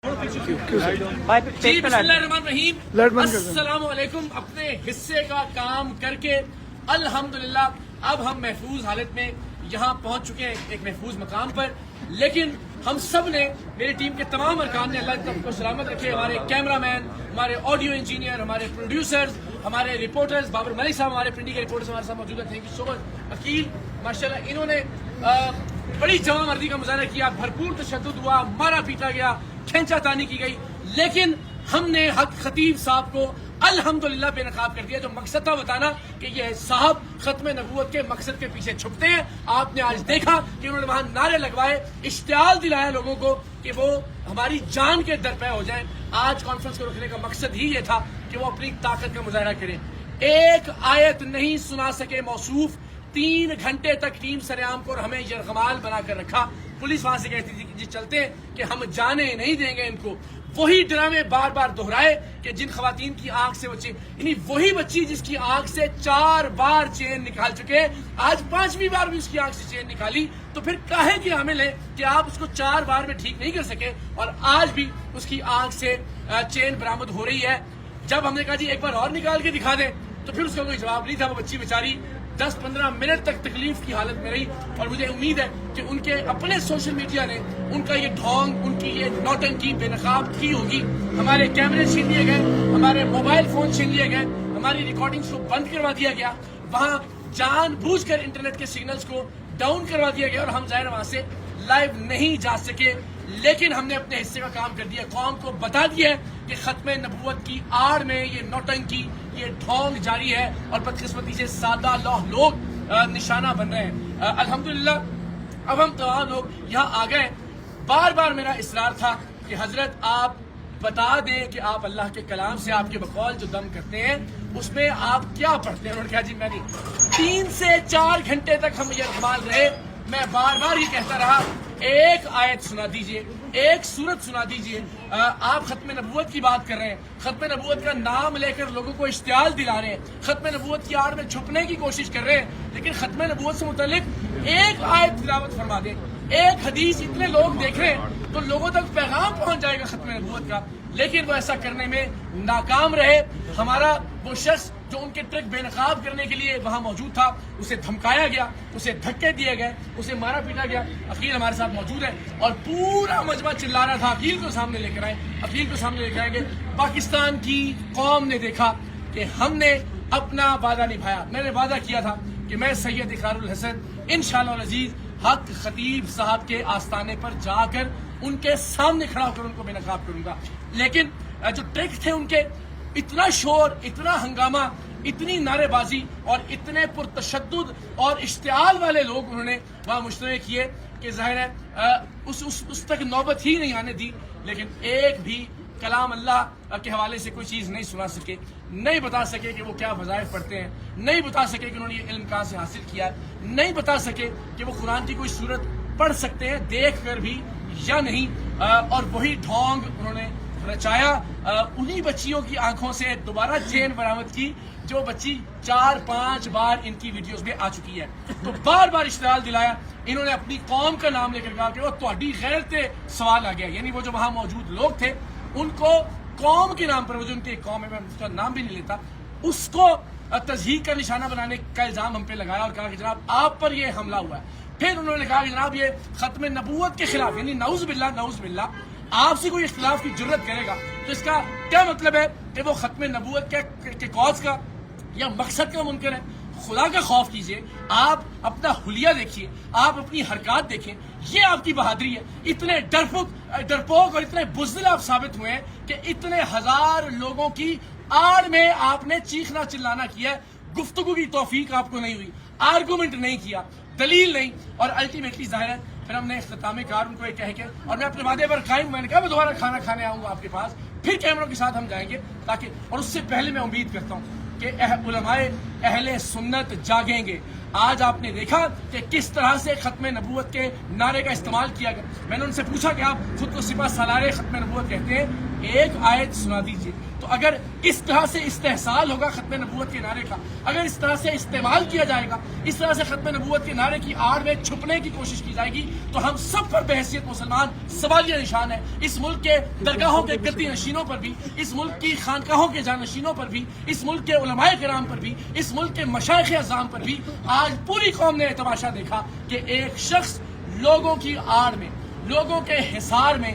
جی بسم اللہ الرحمن الرحیم، السلام علیکم۔ اپنے حصے کا کام کر کے الحمدللہ اب ہم محفوظ حالت میں یہاں پہنچ چکے ہیں، ایک محفوظ مقام پر۔ لیکن ہم سب نے، میری ٹیم کے تمام ارکان نے، اللہ کو سلامت رکھے، ہمارے کیمرہ مین، ہمارے آڈیو انجینئر، ہمارے پروڈیوسرز، ہمارے رپورٹرز، بابر ملک صاحب ہمارے پنڈی کے رپورٹرز ہمارے ساتھ موجود ہیں، تھینک یو سو مچ۔ عقیل ماشاءاللہ انہوں نے بڑی جواں مردی کا مظاہرہ کیا، بھرپور تشدد ہوا، مارا پیٹا گیا، کھینچا تانی کی گئی، لیکن ہم نے حق خطیب صاحب کو الحمدللہ بے نقاب کر دیا۔ جو مقصد تھا بتانا کہ یہ صاحب ختم نبوت کے مقصد کے پیچھے چھپتے ہیں، آپ نے آج دیکھا کہ انہوں نے وہاں نعرے لگوائے، اشتعال دلایا لوگوں کو کہ وہ ہماری جان کے درپے ہو جائیں۔ آج کانفرنس کو رکھنے کا مقصد ہی یہ تھا کہ وہ اپنی طاقت کا مظاہرہ کریں۔ ایک آیت نہیں سنا سکے موصوف، 3 گھنٹے تک ٹیم سریام کو اور ہمیں یرغمال بنا کر رکھا۔ پولیس وہاں سے کہتی تھی کہ جی چلتے ہیں کہ ہم جانے نہیں دیں گے ان کو۔ وہی ڈرامے بار بار دہرائے کہ جن خواتین کی آنکھ سے بچی، یعنی وہی بچی جس کی آنکھ سے 4 بار چین نکال چکے، آج 5ویں بار بھی اس کی آنکھ سے چین نکالی، تو پھر کاہے کی حامل ہے کہ آپ اس کو 4 بار میں ٹھیک نہیں کر سکے اور آج بھی اس کی آنکھ سے چین برآمد ہو رہی ہے۔ جب ہم نے کہا جی ایک بار اور نکال کے دکھا دیں تو پھر اس کا کوئی جواب نہیں تھا۔ وہ بچی بیچاری 10-15 منٹ تک تکلیف کی حالت میں رہی، اور مجھے امید ہے کہ ان کے اپنے سوشل میڈیا نے ان کا یہ ڈھونگ، ان کی یہ نوٹنکی بے نقاب کی ہوگی۔ ہمارے کیمرے چھین لیے گئے، ہمارے موبائل فون چھین لیے گئے، ہماری ریکارڈنگز کو بند کروا دیا گیا، وہاں جان بوجھ کر انٹرنیٹ کے سگنلز کو ڈاؤن کروا دیا گیا اور ہم ظاہر وہاں سے لائیو نہیں جا سکے۔ لیکن ہم نے اپنے حصے کا کام کر دیا، قوم کو بتا دیا ہے کہ ختم نبوت کی آڑ میں یہ نوٹنکی، یہ ڈھونگ جاری ہے اور بدقسمتی سے سادہ لوگ نشانہ بن رہے ہیں۔ الحمدللہ اب ہم تمام لوگ یہاں آ گئے۔ بار بار میرا اصرار تھا کہ حضرت آپ بتا دیں کہ آپ اللہ کے کلام سے، آپ کے بقول جو دم کرتے ہیں اس میں آپ کیا پڑھتے ہیں۔ انہوں نے کہا جی میں نہیں۔ 3 سے 4 گھنٹے تک ہم یہ اقبال رہے، میں بار بار یہ کہتا رہا ایک آیت سنا دیجئے، ایک سورت سنا دیجئے۔ آپ ختم نبوت کی بات کر رہے ہیں، ختم نبوت کا نام لے کر لوگوں کو اشتعال دلا رہے ہیں، ختم نبوت کی آڑ میں چھپنے کی کوشش کر رہے ہیں، لیکن ختم نبوت سے متعلق ایک آیت تلاوت فرما دیں، ایک حدیث، اتنے لوگ دیکھ رہے ہیں تو لوگوں تک پیغام پہنچ جائے گا ختم نبوت کا، لیکن وہ ایسا کرنے میں ناکام رہے۔ ہمارا وہ شخص جو ان کے ٹرک بے نقاب کرنے کے لیے وہاں موجود تھا، اسے دھمکایا گیا، اسے دھکے دیے گئے، اسے مارا پیٹا گیا۔ عقیل ہمارے ساتھ موجود ہے اور پورا مجمع چلا رہا تھا عقیل کو سامنے لے کر آئے، عقیل کو سامنے لے کر آئیں گے۔ پاکستان کی قوم نے دیکھا کہ ہم نے اپنا وعدہ نبھایا۔ میں نے وعدہ کیا تھا کہ میں سید اقرار الحسن انشاءاللہ العزیز حق خطیب صاحب کے آستانے پر جا کر ان کے سامنے کھڑا ہو کر ان کو بے نقاب کروں گا، لیکن جو ٹرک تھے ان کے، اتنا شور، اتنا ہنگامہ، اتنی نعرے بازی اور اتنے پرتشدد اور اشتعال والے لوگ انہوں نے وہاں مجتمع کیے کہ ظاہر ہے اس تک نوبت ہی نہیں آنے دی۔ لیکن ایک بھی کلام اللہ کے حوالے سے کوئی چیز نہیں سنا سکے، نہیں بتا سکے کہ وہ کیا وظائف پڑھتے ہیں، نہیں بتا سکے کہ انہوں نے یہ علم کہاں سے حاصل کیا ہے، نہیں بتا سکے کہ وہ قرآن کی کوئی صورت پڑھ سکتے ہیں دیکھ کر بھی یا نہیں۔ اور وہی ڈھونگ انہوں نے رچایا، انہی بچیوں کی آنکھوں سے دوبارہ چین برآمد کی جو بچی 4-5 بار ان کی ویڈیوز میں آ چکی ہے۔ تو بار بار اشتعال دلایا، انہوں نے اپنی قوم کا نام لے کر کہا کہ وہ تہاڈی غیرت تے سوال آ گیا، یعنی وہ جو وہاں موجود لوگ تھے ان کو قوم کے نام پر، وہ جو ان کی ایک قوم ہے، میں اس کا نام بھی نہیں لیتا، اس کو تضحیک کا نشانہ بنانے کا الزام ہم پہ لگایا اور کہا کہ جناب آپ پر یہ حملہ ہوا ہے۔ پھر انہوں نے کہا کہ جناب یہ ختم نبوت کے خلاف، یعنی نعوذ باللہ آپ سے کوئی اختلاف کی جرت کرے گا تو اس کا کیا مطلب ہے کہ وہ ختم نبوت کے کاز کا یا مقصد کا منکر ہے۔ خدا کا خوف کیجئے، آپ اپنا حلیہ دیکھیے، آپ اپنی حرکات دیکھیں، یہ آپ کی بہادری ہے۔ اتنے ڈرپوک اور اتنے بزدل آپ ثابت ہوئے ہیں کہ اتنے ہزار لوگوں کی آڑ میں آپ نے چیخنا چلانا کیا ہے، گفتگو کی توفیق آپ کو نہیں ہوئی، آرگومنٹ نہیں کیا، دلیل نہیں، اور الٹیمیٹلی ظاہر ہے پھر ہم نے اختتامی کار ان کو یہ کہہ کے، اور میں اپنے وعدے پر قائم، میں نے کہا میں دوبارہ کھانا کھانے آؤں گا آپ کے پاس، پھر کیمروں کے ساتھ ہم جائیں گے تاکہ، اور اس سے پہلے میں امید کرتا ہوں کہ علماء اہل سنت جاگیں گے۔ آج آپ نے دیکھا کہ کس طرح سے ختم نبوت کے نعرے کا استعمال کیا گیا۔ میں نے ان سے پوچھا کہ آپ خود کو سپہ سالار ختم نبوت کہتے ہیں، ایک آیت سنا دیجیے. تو اگر اس طرح سے استحصال ہوگا ختم نبوت کے نعرے کا، اگر اس طرح سے استعمال کیا جائے گا، اس طرح سے ختم نبوت کے نعرے کی آڑ میں چھپنے کی کوشش کی جائے گی، تو ہم سب پر بحیثیت مسلمان سوالیہ نشان ہے. اس ملک کے درگاہوں کے گدی نشینوں پر بھی، اس ملک کی خانقاہوں کے جانشینوں پر بھی، اس ملک کے علماء کرام پر بھی، اس ملک کے مشائخ اعظام پر بھی آج پوری قوم نے تماشا دیکھا کہ ایک شخص لوگوں کی آڑ میں، لوگوں کے حصار میں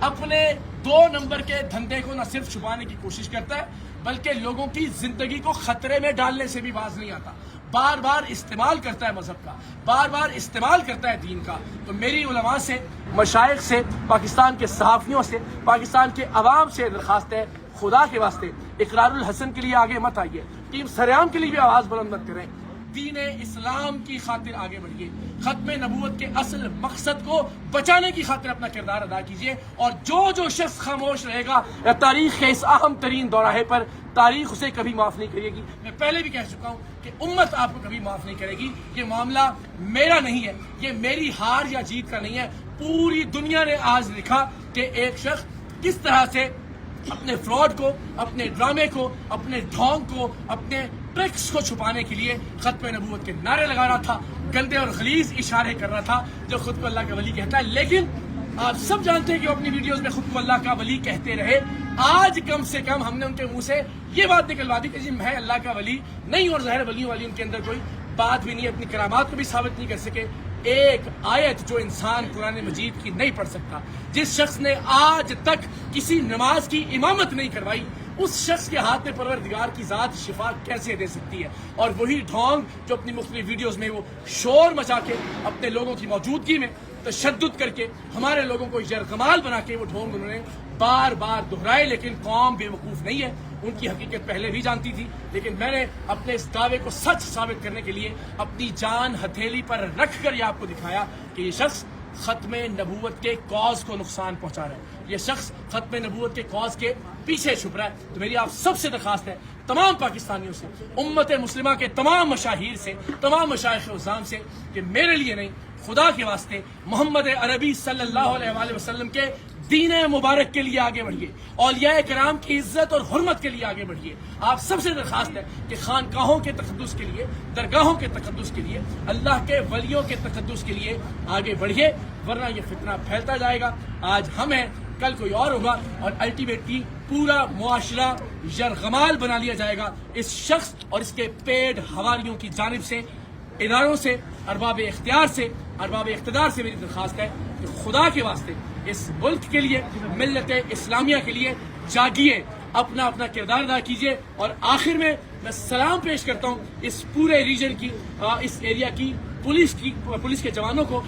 اپنے 2 نمبر کے دھندے کو نہ صرف چھپانے کی کوشش کرتا ہے بلکہ لوگوں کی زندگی کو خطرے میں ڈالنے سے بھی باز نہیں آتا. بار بار استعمال کرتا ہے مذہب کا، بار بار استعمال کرتا ہے دین کا. تو میری علماء سے، مشائخ سے، پاکستان کے صحافیوں سے، پاکستان کے عوام سے درخواست ہے، خدا کے واسطے اقرار الحسن کے لیے آگے مت آئیے، ٹیم سریام کے لیے بھی آواز بلند مت کریں. دین اسلام کی خاطر آگے بڑھیے، ختم نبوت کے اصل مقصد کو بچانے کی خاطر اپنا کردار ادا کیجیے. اور جو شخص خاموش رہے گا تاریخ کے اس اہم ترین دوراہے پر، تاریخ اسے کبھی معاف نہیں کرے گی. میں پہلے بھی کہہ چکا ہوں کہ امت آپ کو کبھی معاف نہیں کرے گی. یہ معاملہ میرا نہیں ہے، یہ میری ہار یا جیت کا نہیں ہے. پوری دنیا نے آج دیکھا کہ ایک شخص کس طرح سے اپنے فراڈ کو، اپنے ڈرامے کو، اپنے ڈھونگ کو، اپنے ٹرکس کو چھپانے کے لیے ختم نبوت کے نعرے لگا رہا تھا، گندے اور غلیظ اشارے کر رہا تھا جو خود کو اللہ کا ولی کہتا ہے. لیکن آپ سب جانتے ہیں کہ وہ اپنی ویڈیوز میں خود کو اللہ کا ولی کہتے رہے. آج کم سے کم ہم نے ان کے منہ سے یہ بات نکلوا دی کہ جی میں اللہ کا ولی نہیں، اور ظاہر ولیوں والی ان کے اندر کوئی بات بھی نہیں، اپنی کرامات کو بھی ثابت نہیں کر سکے. ایک آیت جو انسان قرآن مجید کی نہیں پڑھ سکتا، جس شخص نے آج تک کسی نماز کی امامت نہیں کروائی، اس شخص کے ہاتھ میں پروردگار کی ذات شفا کیسے دے سکتی ہے؟ اور وہی ڈھونگ جو اپنی مختلف ویڈیوز میں وہ شور مچا کے اپنے لوگوں کی موجودگی میں تشدد کر کے ہمارے لوگوں کو یرغمال بنا کے وہ ڈھونگ انہوں نے بار بار دہرائے. لیکن قوم بے وقوف نہیں ہے، ان کی حقیقت پہلے بھی جانتی تھی. لیکن میں نے اپنے اس دعوے کو سچ ثابت کرنے کے لیے اپنی جان ہتھیلی پر رکھ کر یہ آپ کو دکھایا کہ یہ شخص ختم نبوت کے کاز کو نقصان پہنچا رہا ہے، یہ شخص ختم نبوت کے کاز کے پیچھے چھپ رہا ہے. تو میری آپ سب سے درخواست ہے، تمام پاکستانیوں سے، امت مسلمہ کے تمام مشاہیر سے، تمام مشائخ اعظام سے، کہ میرے لیے نہیں، خدا کے واسطے محمد عربی صلی اللہ علیہ وآلہ وسلم کے دین مبارک کے لیے آگے بڑھیے، اولیاء کرام کی عزت اور حرمت کے لیے آگے بڑھیے. آپ سب سے درخواست ہے کہ خانقاہوں کے تقدس کے لیے، درگاہوں کے تقدس کے لیے، اللہ کے ولیوں کے تقدس کے لیے آگے بڑھیے، ورنہ یہ فتنہ پھیلتا جائے گا. آج ہم ہیں، کل کوئی اور ہوگا، اور الٹیمیٹلی پورا معاشرہ یرغمال بنا لیا جائے گا اس شخص اور اس کے پیڈ حواریوں کی جانب سے. اداروں سے، ارباب اختیار سے، ارباب اقتدار سے میری درخواست ہے کہ خدا کے واسطے اس ملک کے لیے، ملت اسلامیہ کے لیے جاگیے، اپنا اپنا کردار ادا کیجیے. اور آخر میں سلام پیش کرتا ہوں اس پورے ریجن کی، اس ایریا کی پولیس کے جوانوں کو.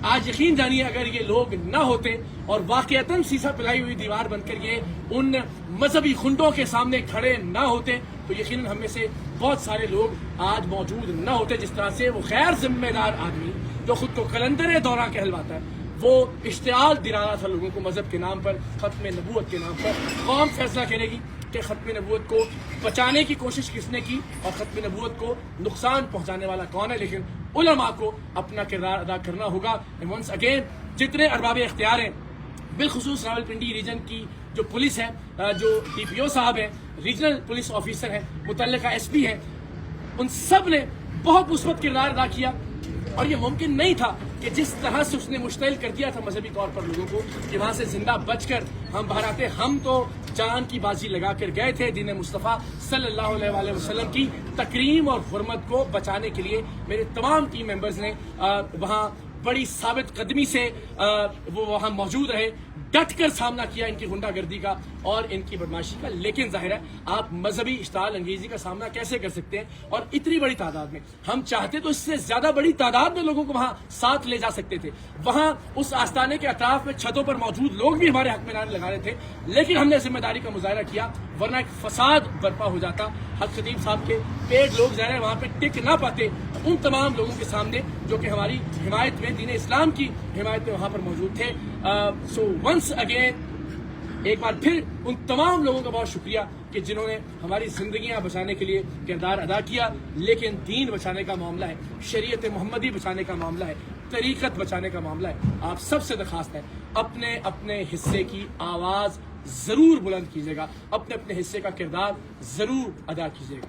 آج یقین جانیے اگر یہ لوگ نہ ہوتے اور واقعتاً سیسا پلائی ہوئی دیوار بن کر یہ ان مذہبی خنڈوں کے سامنے کھڑے نہ ہوتے تو یقیناً ہم میں سے بہت سارے لوگ آج موجود نہ ہوتے. جس طرح سے وہ غیر ذمہ دار آدمی جو خود کو کلندر دورہ کہلواتا ہے، وہ اشتعال دلا رہا تھا لوگوں کو مذہب کے نام پر، ختم نبوت کے نام پر. قوم فیصلہ کرے گی کہ ختم نبوت کو بچانے کی کوشش کس نے کی اور ختم نبوت کو نقصان پہنچانے والا کون ہے. لیکن علماء کو اپنا کردار ادا کرنا ہوگا. ونس اگین جتنے ارباب اختیار ہیں، بالخصوص راولپنڈی ریجن کی جو پولیس ہے، جو ڈی پی او صاحب ہیں، ریجنل پولیس آفیسر ہیں، متعلقہ ایس پی ہیں، ان سب نے بہت مثبت کردار ادا کیا. اور یہ ممکن نہیں تھا کہ جس طرح سے اس نے مشتعل کر دیا تھا مذہبی طور پر لوگوں کو کہ وہاں سے زندہ بچ کر ہم باہر آتے. ہم تو جان کی بازی لگا کر گئے تھے دین مصطفیٰ صلی اللہ علیہ وآلہ وسلم کی تکریم اور حرمت کو بچانے کے لیے. میرے تمام ٹیم ممبرز نے وہاں بڑی ثابت قدمی سے وہ وہاں موجود رہے، ڈٹ کر سامنا کیا ان کی غنڈہ گردی کا اور ان کی بدماشی کا. لیکن ظاہر ہے آپ مذہبی اشتعال انگیزی کا سامنا کیسے کر سکتے ہیں؟ اور اتنی بڑی تعداد میں، ہم چاہتے تو اس سے زیادہ بڑی تعداد میں لوگوں کو وہاں ساتھ لے جا سکتے تھے. وہاں اس آستانے کے اطراف میں چھتوں پر موجود لوگ بھی ہمارے حق میں نعرے لگا رہے تھے، لیکن ہم نے ذمہ داری کا مظاہرہ کیا، ورنہ ایک فساد برپا ہو جاتا. حق خطیب صاحب کے پیٹ لوگ ظاہر ہے وہاں پہ ٹک نہ پاتے ان تمام لوگوں کے سامنے جو کہ ہماری حمایت میں، دین اسلام کی حمایت میں وہاں پر موجود تھے. سو ونس اگین ایک بار پھر ان تمام لوگوں کا بہت شکریہ کہ جنہوں نے ہماری زندگیاں بچانے کے لیے کردار ادا کیا. لیکن دین بچانے کا معاملہ ہے، شریعت محمدی بچانے کا معاملہ ہے، طریقت بچانے کا معاملہ ہے. آپ سب سے درخواست ہے اپنے اپنے حصے کی آواز ضرور بلند کیجیے گا, اپنے اپنے حصے کا کردار ضرور ادا کیجیے گا.